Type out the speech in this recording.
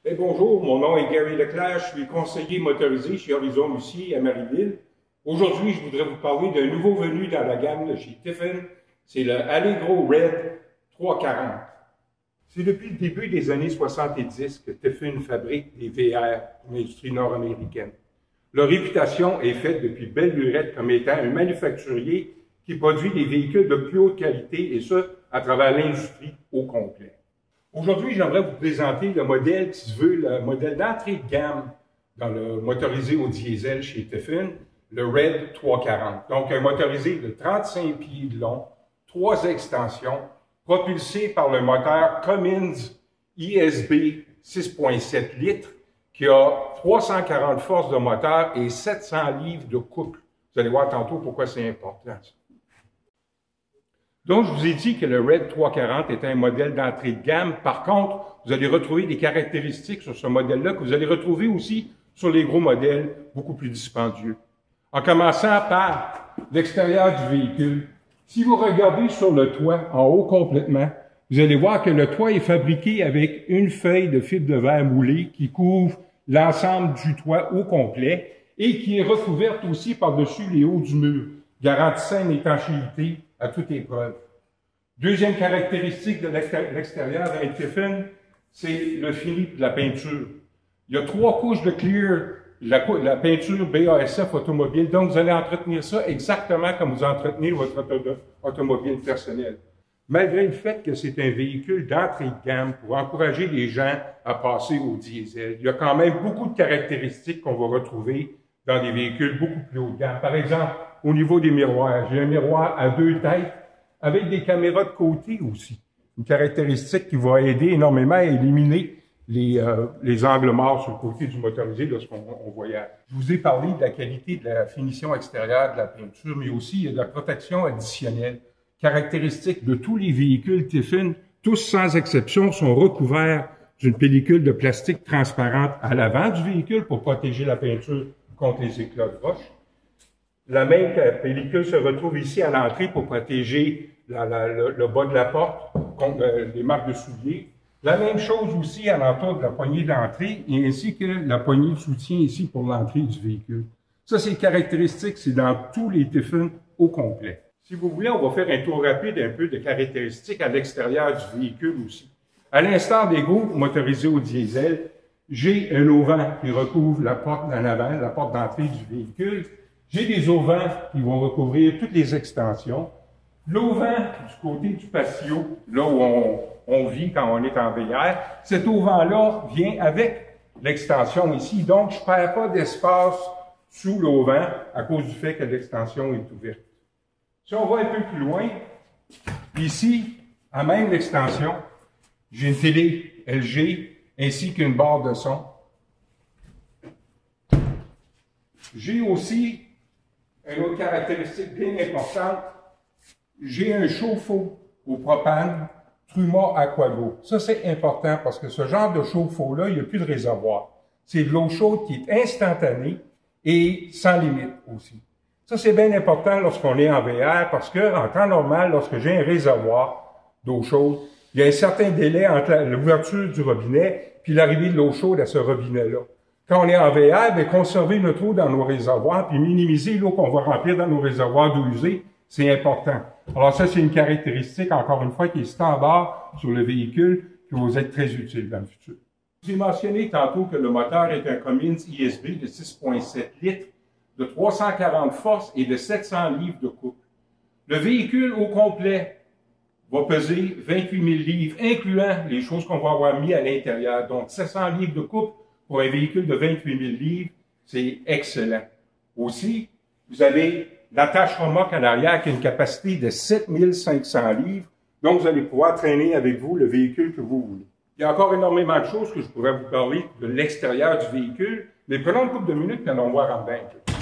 Bonjour, mon nom est Gary Leclerc, je suis conseiller motorisé chez Horizon Lucie à Marieville. Aujourd'hui, je voudrais vous parler d'un nouveau venu dans la gamme de chez Tiffin, c'est le Allegro Red 340. C'est depuis le début des années 70 que Tiffin fabrique des VR pour l'industrie nord-américaine. Leur réputation est faite depuis belle lurette comme étant un manufacturier qui produit des véhicules de plus haute qualité et ce, à travers l'industrie au complet. Aujourd'hui, j'aimerais vous présenter le modèle qui se veut le modèle d'entrée de gamme dans le motorisé au diesel chez Tiffin, le Red 340. Donc, un motorisé de 35 pieds de long, 3 extensions, propulsé par le moteur Cummins ISB 6.7 litres, qui a 340 forces de moteur et 700 livres de couple. Vous allez voir tantôt pourquoi c'est important, ça. Donc, je vous ai dit que le Red 340 est un modèle d'entrée de gamme. Par contre, vous allez retrouver des caractéristiques sur ce modèle-là que vous allez retrouver aussi sur les gros modèles beaucoup plus dispendieux. En commençant par l'extérieur du véhicule. Si vous regardez sur le toit, en haut complètement, vous allez voir que le toit est fabriqué avec une feuille de fibre de verre moulée qui couvre l'ensemble du toit au complet et qui est recouverte aussi par-dessus les hauts du mur, garantissant une étanchéité à toute épreuve. Deuxième caractéristique de l'extérieur d'un Tiffin, c'est le fini de la peinture. Il y a 3 couches de clear, la peinture BASF automobile, donc vous allez entretenir ça exactement comme vous entretenez votre automobile personnel. Malgré le fait que c'est un véhicule d'entrée de gamme pour encourager les gens à passer au diesel, il y a quand même beaucoup de caractéristiques qu'on va retrouver dans des véhicules beaucoup plus haut de gamme. Par exemple, au niveau des miroirs, j'ai un miroir à 2 têtes avec des caméras de côté aussi. Une caractéristique qui va aider énormément à éliminer les angles morts sur le côté du motorisé lorsqu'on voyage. Je vous ai parlé de la qualité de la finition extérieure de la peinture, mais aussi il y a de la protection additionnelle. Caractéristique de tous les véhicules Tiffin, tous sans exception sont recouverts d'une pellicule de plastique transparente à l'avant du véhicule pour protéger la peinture contre les éclats de roche. La même pellicule se retrouve ici à l'entrée pour protéger le bas de la porte contre les marques de souliers. La même chose aussi à l'entour de la poignée d'entrée ainsi que la poignée de soutien ici pour l'entrée du véhicule. Ça, c'est caractéristique, c'est dans tous les Tiffin au complet. Si vous voulez, on va faire un tour rapide un peu de caractéristiques à l'extérieur du véhicule aussi. À l'instar des gros motorisés au diesel, j'ai un auvent qui recouvre la porte en avant, la porte d'entrée du véhicule. J'ai des auvents qui vont recouvrir toutes les extensions. L'auvent du côté du patio, là où on vit quand on est en VR, cet auvent-là vient avec l'extension ici. Donc, je ne perds pas d'espace sous l'auvent à cause du fait que l'extension est ouverte. Si on va un peu plus loin, ici, à même l'extension, j'ai une télé LG ainsi qu'une barre de son. J'ai aussi une autre caractéristique bien importante, j'ai un chauffe-eau au propane Truma Aquago. Ça, c'est important parce que ce genre de chauffe-eau-là, il n'y a plus de réservoir. C'est de l'eau chaude qui est instantanée et sans limite aussi. Ça, c'est bien important lorsqu'on est en VR parce que, en temps normal, lorsque j'ai un réservoir d'eau chaude, il y a un certain délai entre l'ouverture du robinet puis l'arrivée de l'eau chaude à ce robinet-là. Quand on est en VR, bien, conserver notre eau dans nos réservoirs puis minimiser l'eau qu'on va remplir dans nos réservoirs d'eau usée, c'est important. Alors ça, c'est une caractéristique, encore une fois, qui est standard sur le véhicule qui va vous être très utile dans le futur. J'ai mentionné tantôt que le moteur est un Cummins ISB de 6.7 litres, de 340 forces et de 700 livres de couple. Le véhicule au complet va peser 28 000 livres, incluant les choses qu'on va avoir mis à l'intérieur. Donc, 700 livres de couple pour un véhicule de 28 000 livres, c'est excellent. Aussi, vous avez l'attache remorque en arrière qui a une capacité de 7 500 livres. Donc, vous allez pouvoir traîner avec vous le véhicule que vous voulez. Il y a encore énormément de choses que je pourrais vous parler de l'extérieur du véhicule, mais prenons une couple de minutes et allons voir en dedans.